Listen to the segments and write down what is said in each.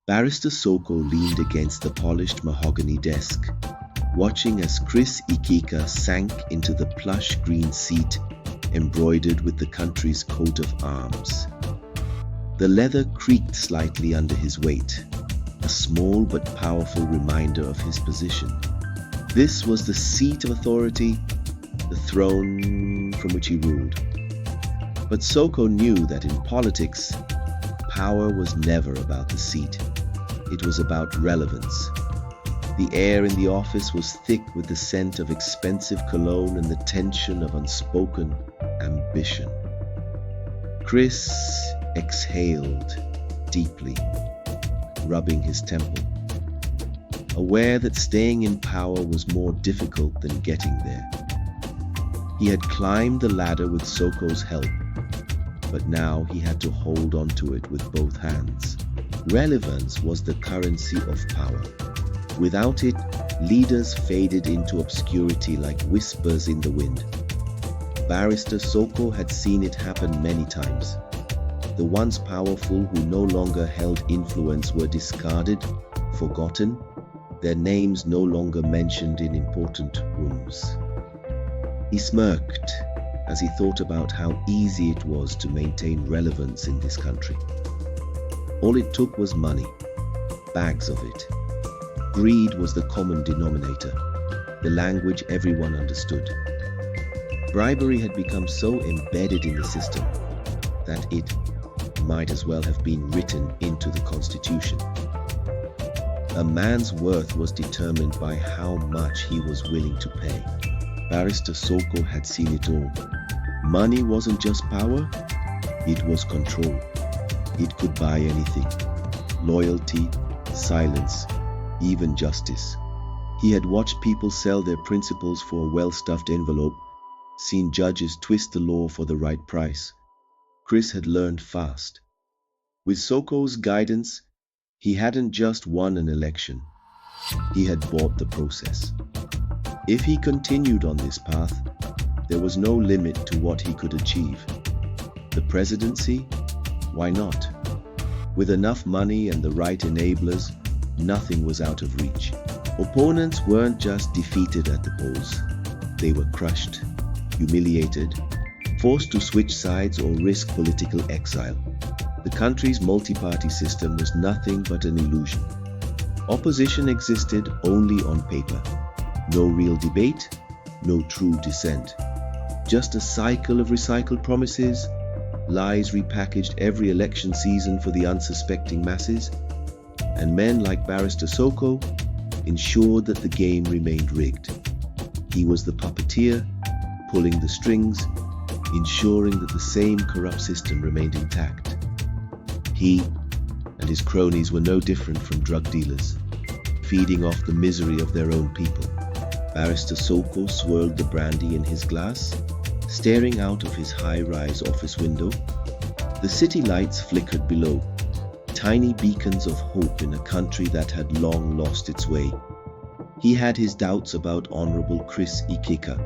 Barrister Soko leaned against the polished mahogany desk, watching as Chris Ikika sank into the plush green seat embroidered with the country's coat of arms. The leather creaked slightly under his weight, a small but powerful reminder of his position. This was the seat of authority, the throne from which he ruled. But Soko knew that in politics, power was never about the seat. It was about relevance. The air in the office was thick with the scent of expensive cologne and the tension of unspoken ambition. Chris exhaled deeply, rubbing his temple, aware that staying in power was more difficult than getting there. He had climbed the ladder with Soko's help, but now he had to hold onto it with both hands. Relevance was the currency of power. Without it, leaders faded into obscurity like whispers in the wind. Barrister Soko had seen it happen many times. The once powerful who no longer held influence were discarded, forgotten, their names no longer mentioned in important rooms. He smirked as he thought about how easy it was to maintain relevance in this country. All it took was money, bags of it. Greed was the common denominator, the language everyone understood. Bribery had become so embedded in the system that it might as well have been written into the Constitution. A man's worth was determined by how much he was willing to pay. Barrister Soko had seen it all. Money wasn't just power, it was control. It could buy anything: loyalty, silence, even justice. He had watched people sell their principles for a well-stuffed envelope, seen judges twist the law for the right price. Chris had learned fast. With Soko's guidance, he hadn't just won an election, he had bought the process. If he continued on this path, there was no limit to what he could achieve. The presidency? Why not? With enough money and the right enablers, nothing was out of reach. Opponents weren't just defeated at the polls. They were crushed, humiliated, forced to switch sides or risk political exile. The country's multi-party system was nothing but an illusion. Opposition existed only on paper. No real debate, no true dissent. Just a cycle of recycled promises, lies repackaged every election season for the unsuspecting masses, and men like Barrister Soko ensured that the game remained rigged. He was the puppeteer, pulling the strings, ensuring that the same corrupt system remained intact. He and his cronies were no different from drug dealers, feeding off the misery of their own people. Barrister Soko swirled the brandy in his glass, staring out of his high-rise office window. The city lights flickered below, tiny beacons of hope in a country that had long lost its way. He had his doubts about Honorable Chris Ikika.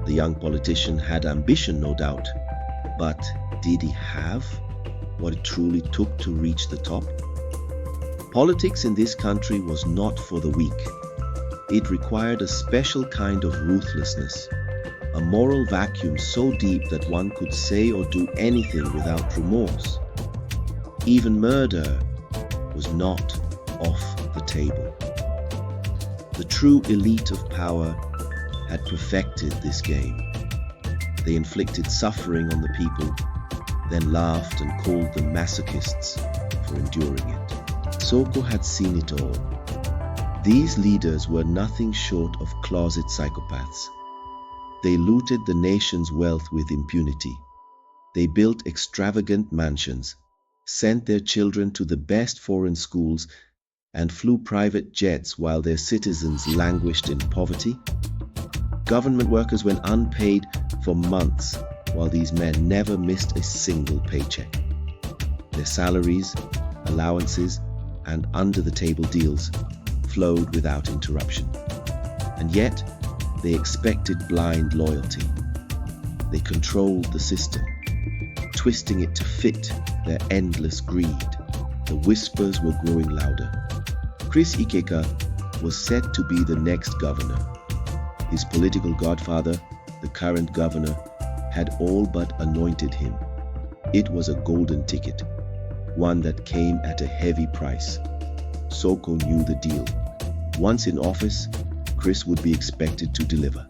The young politician had ambition, no doubt, but did he have what it truly took to reach the top? Politics in this country was not for the weak. It required a special kind of ruthlessness, a moral vacuum so deep that one could say or do anything without remorse. Even murder was not off the table. The true elite of power had perfected this game. They inflicted suffering on the people, then laughed and called them masochists for enduring it. Soko had seen it all. These leaders were nothing short of closet psychopaths. They looted the nation's wealth with impunity. They built extravagant mansions, sent their children to the best foreign schools, and flew private jets while their citizens languished in poverty. Government workers went unpaid for months, while these men never missed a single paycheck. Their salaries, allowances, and under-the-table deals flowed without interruption. And yet, they expected blind loyalty. They controlled the system, twisting it to fit their endless greed. The whispers were growing louder. Chris Ikeka was set to be the next governor. His political godfather, the current governor, had all but anointed him. It was a golden ticket, one that came at a heavy price. Soko knew the deal. Once in office, Chris would be expected to deliver.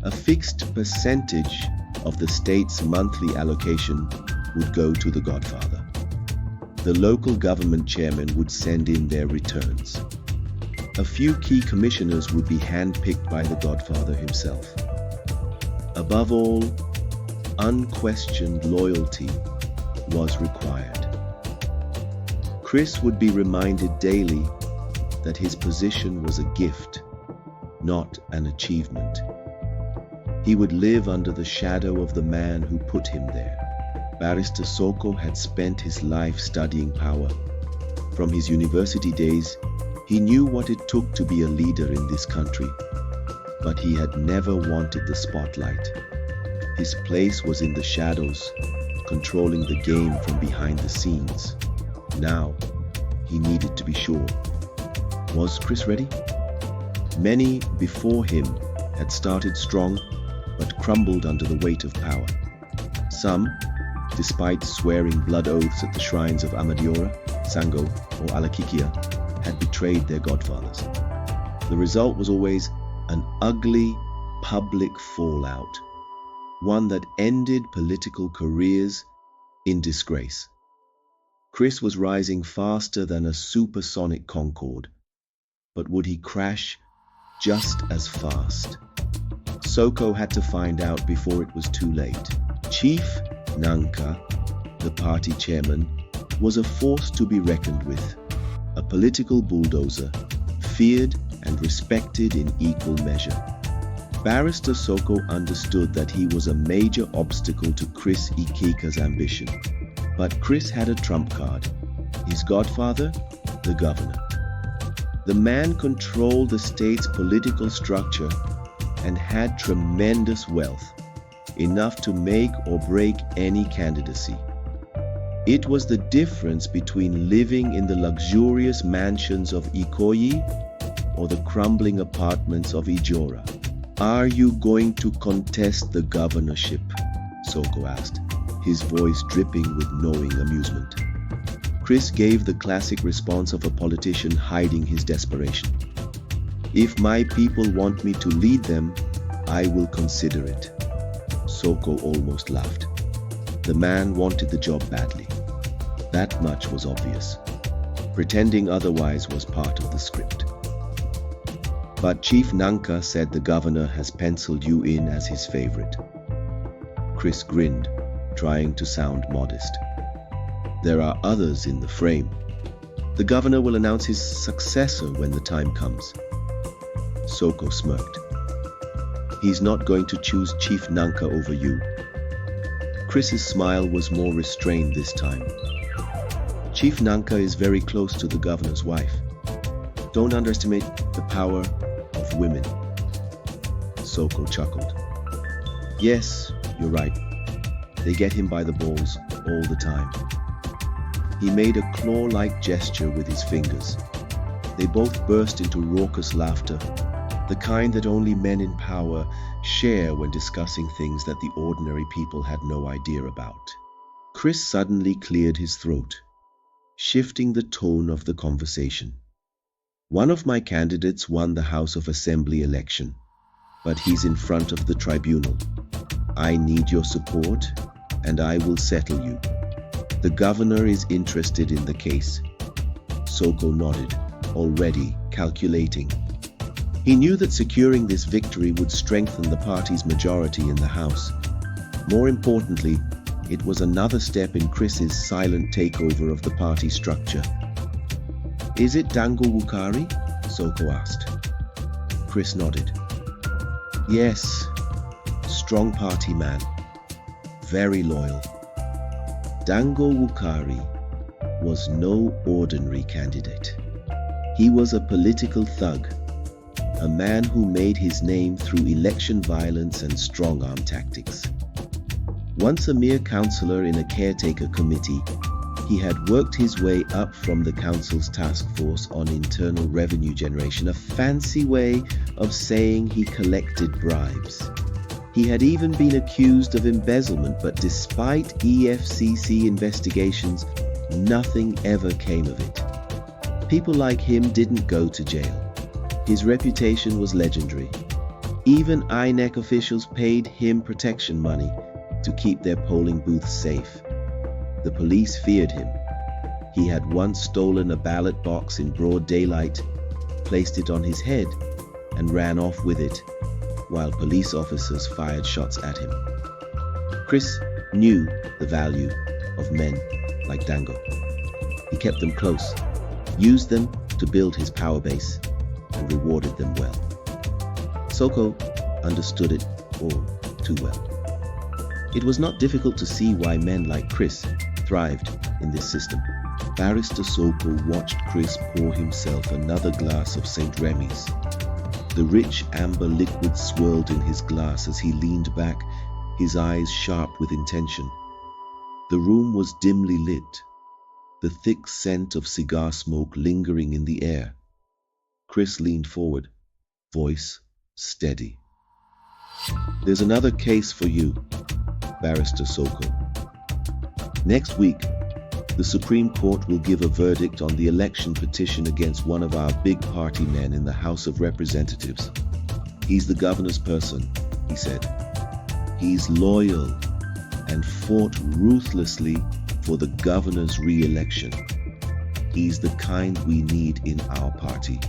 A fixed percentage of the state's monthly allocation would go to the godfather. The local government chairman would send in their returns. A few key commissioners would be handpicked by the godfather himself. Above all, unquestioned loyalty was required. Chris would be reminded daily that his position was a gift, not an achievement. He would live under the shadow of the man who put him there. Barrister Soko had spent his life studying power. From his university days, he knew what it took to be a leader in this country, but he had never wanted the spotlight. His place was in the shadows, controlling the game from behind the scenes. Now, he needed to be sure. Was Chris ready? Many before him had started strong, but crumbled under the weight of power. Some, despite swearing blood oaths at the shrines of Amadiora, Sango, or Alakikia, had betrayed their godfathers. The result was always an ugly public fallout, one that ended political careers in disgrace. Chris was rising faster than a supersonic Concorde, but would he crash just as fast? Soko had to find out before it was too late. Chief Nanka, the party chairman, was a force to be reckoned with, a political bulldozer, feared and respected in equal measure. Barrister Soko understood that he was a major obstacle to Chris Ikeka's ambition. But Chris had a trump card. His godfather, the governor. The man controlled the state's political structure and had tremendous wealth, enough to make or break any candidacy. It was the difference between living in the luxurious mansions of Ikoyi or the crumbling apartments of Ijora. "Are you going to contest the governorship?" Soko asked, his voice dripping with knowing amusement. Chris gave the classic response of a politician hiding his desperation. "If my people want me to lead them, I will consider it." Soko almost laughed. The man wanted the job badly. That much was obvious. Pretending otherwise was part of the script. But Chief Nanka said the governor has penciled you in as his favorite. Chris grinned, trying to sound modest. "There are others in the frame. The governor will announce his successor when the time comes." Soko smirked. "He's not going to choose Chief Nanka over you." Chris's smile was more restrained this time. "Chief Nanka is very close to the governor's wife. Don't underestimate the power of women." Soko chuckled. "Yes, you're right. They get him by the balls all the time." He made a claw-like gesture with his fingers. They both burst into raucous laughter, the kind that only men in power share when discussing things that the ordinary people had no idea about. Chris suddenly cleared his throat, shifting the tone of the conversation. "One of my candidates won the House of Assembly election, but he's in front of the tribunal. I need your support, and I will settle you. The governor is interested in the case." Soko nodded, already calculating. He knew that securing this victory would strengthen the party's majority in the House. More importantly, it was another step in Chris's silent takeover of the party structure. "Is it Dango Wukari?" Soko asked. Chris nodded. "Yes, strong party man, very loyal." Dango Wukari was no ordinary candidate. He was a political thug, a man who made his name through election violence and strong-arm tactics. Once a mere councillor in a caretaker committee, He had worked his way up from the council's task force on internal revenue generation, a fancy way of saying he collected bribes. He had even been accused of embezzlement, but despite EFCC investigations, nothing ever came of it. People like him didn't go to jail. His reputation was legendary. Even INEC officials paid him protection money to keep their polling booths safe. The police feared him. He had once stolen a ballot box in broad daylight, placed it on his head, and ran off with it, while police officers fired shots at him. Chris knew the value of men like Dango. He kept them close, used them to build his power base, and rewarded them well. Soko understood it all too well. It was not difficult to see why men like Chris thrived in this system. Barrister Soko watched Chris pour himself another glass of St. Remy's. The rich amber liquid swirled in his glass as he leaned back, his eyes sharp with intention. The room was dimly lit, the thick scent of cigar smoke lingering in the air. Chris leaned forward, voice steady. "There's another case for you, Barrister Soko. Next week, the Supreme Court will give a verdict on the election petition against one of our big party men in the House of Representatives. He's the governor's person," he said. "He's loyal and fought ruthlessly for the governor's re-election. He's the kind we need in our party.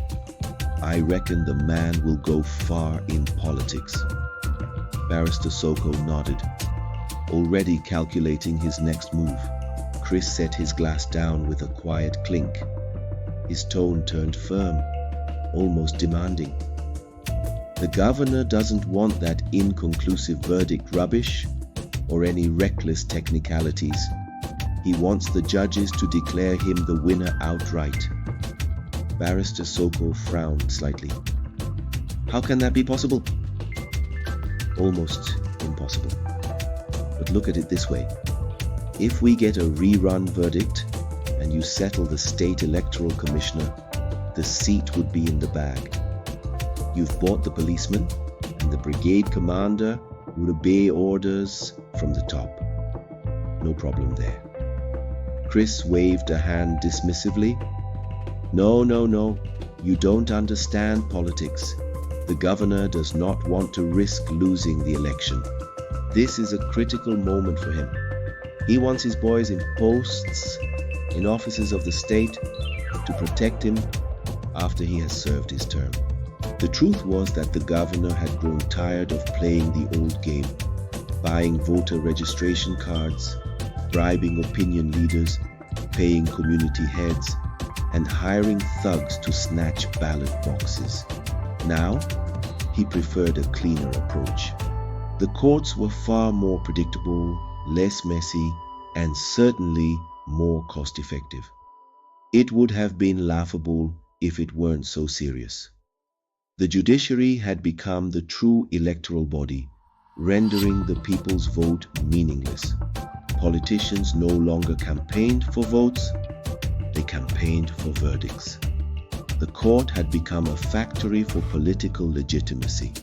I reckon the man will go far in politics." Barrister Soko nodded, already calculating his next move. Chris set his glass down with a quiet clink. His tone turned firm, almost demanding. "The governor doesn't want that inconclusive verdict rubbish or any reckless technicalities. He wants the judges to declare him the winner outright." Barrister Soko frowned slightly. "How can that be possible?" "Almost impossible. But look at it this way. If we get a rerun verdict and you settle the state electoral commissioner, the seat would be in the bag. You've bought the policeman, and the brigade commander would obey orders from the top. No problem there." Chris waved a hand dismissively. No, you don't understand politics. The governor does not want to risk losing the election. This is a critical moment for him. He wants his boys in posts, in offices of the state, to protect him after he has served his term. The truth was that the governor had grown tired of playing the old game, buying voter registration cards, bribing opinion leaders, paying community heads, and hiring thugs to snatch ballot boxes. Now, he preferred a cleaner approach. The courts were far more predictable, less messy, and certainly more cost-effective. It would have been laughable if it weren't so serious. The judiciary had become the true electoral body, rendering the people's vote meaningless. Politicians no longer campaigned for votes, they campaigned for verdicts. The court had become a factory for political legitimacy.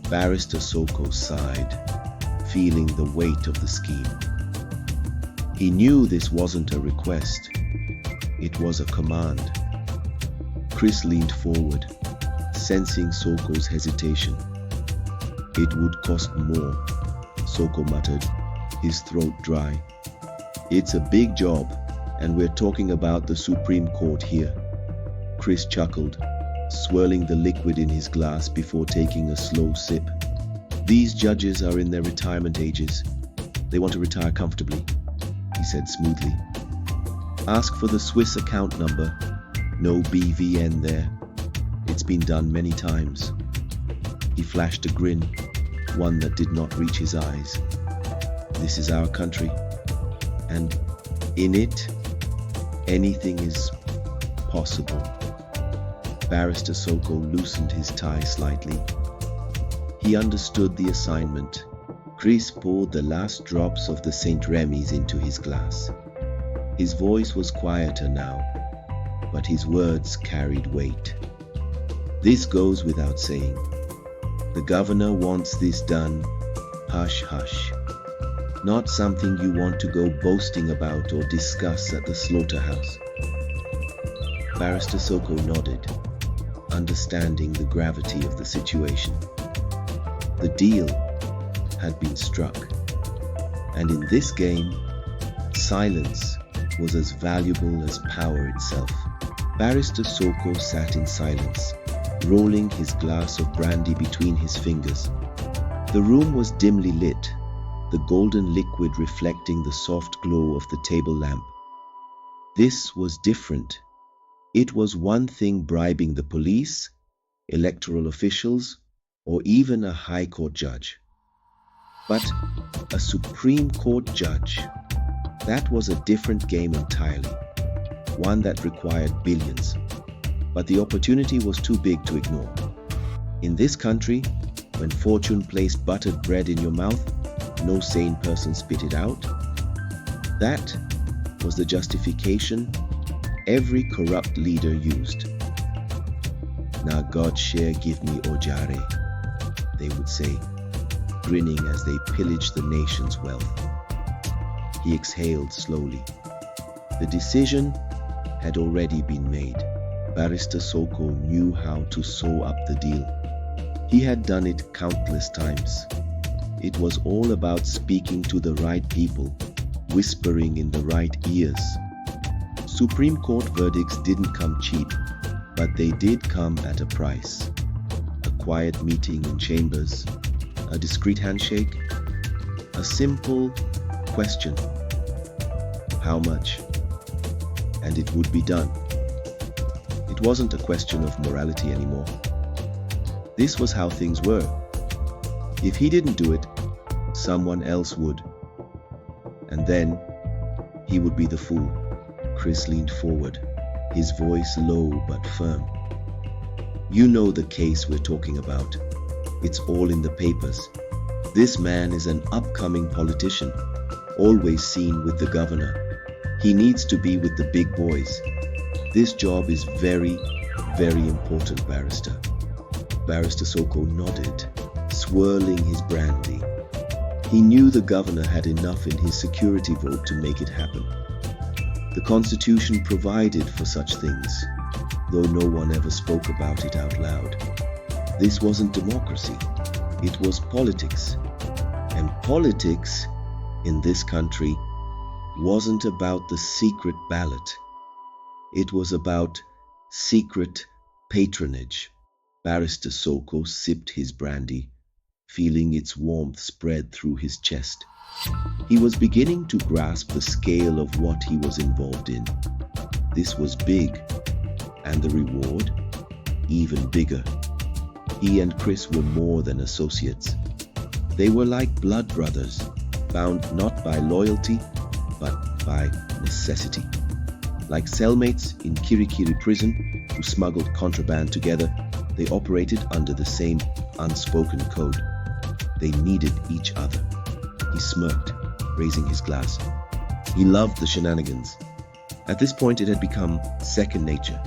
Barrister Soko sighed, feeling the weight of the scheme. He knew this wasn't a request, it was a command. Chris leaned forward, sensing Soko's hesitation. "It would cost more," Soko muttered, his throat dry. "It's a big job, and we're talking about the Supreme Court here." Chris chuckled, swirling the liquid in his glass before taking a slow sip. "These judges are in their retirement ages. They want to retire comfortably," he said smoothly. "Ask for the Swiss account number. No BVN there. It's been done many times." He flashed a grin, one that did not reach his eyes. "This is our country, and in it, anything is possible." Barrister Soko loosened his tie slightly. He understood the assignment. Chris poured the last drops of the St. Remy's into his glass. His voice was quieter now, but his words carried weight. This goes without saying. The governor wants this done. Hush, hush. Not something you want to go boasting about or discuss at the slaughterhouse. Barrister Soko nodded, understanding the gravity of the situation. The deal had been struck, and in this game, silence was as valuable as power itself. Barrister Soko sat in silence, rolling his glass of brandy between his fingers. The room was dimly lit, the golden liquid reflecting the soft glow of the table lamp. This was different. It was one thing bribing the police, electoral officials, or even a high court judge. But a Supreme Court judge, that was a different game entirely, one that required billions. But the opportunity was too big to ignore. In this country, when fortune placed buttered bread in your mouth, no sane person spit it out. That was the justification every corrupt leader used. "Now God share give me ojare," they would say, grinning as they pillaged the nation's wealth. He exhaled slowly. The decision had already been made. Barrister Soko knew how to sew up the deal. He had done it countless times. It was all about speaking to the right people, whispering in the right ears. Supreme Court verdicts didn't come cheap, but they did come at a price. A quiet meeting in chambers, a discreet handshake, a simple question. How much? And it would be done. It wasn't a question of morality anymore. This was how things were. If he didn't do it, someone else would. And then he would be the fool. Chris leaned forward, his voice low but firm. "You know the case we're talking about. It's all in the papers. This man is an upcoming politician, always seen with the governor. He needs to be with the big boys. This job is very, very important, Barrister." Barrister Soko nodded, swirling his brandy. He knew the governor had enough in his security vote to make it happen. The Constitution provided for such things, though no one ever spoke about it out loud. This wasn't democracy, it was politics. And politics in this country wasn't about the secret ballot. It was about secret patronage. Barrister Soko sipped his brandy, feeling its warmth spread through his chest. He was beginning to grasp the scale of what he was involved in. This was big, and the reward, even bigger. He and Chris were more than associates. They were like blood brothers, bound not by loyalty, but by necessity. Like cellmates in Kirikiri prison who smuggled contraband together, they operated under the same unspoken code. They needed each other. He smirked, raising his glass. He loved the shenanigans. At this point, it had become second nature.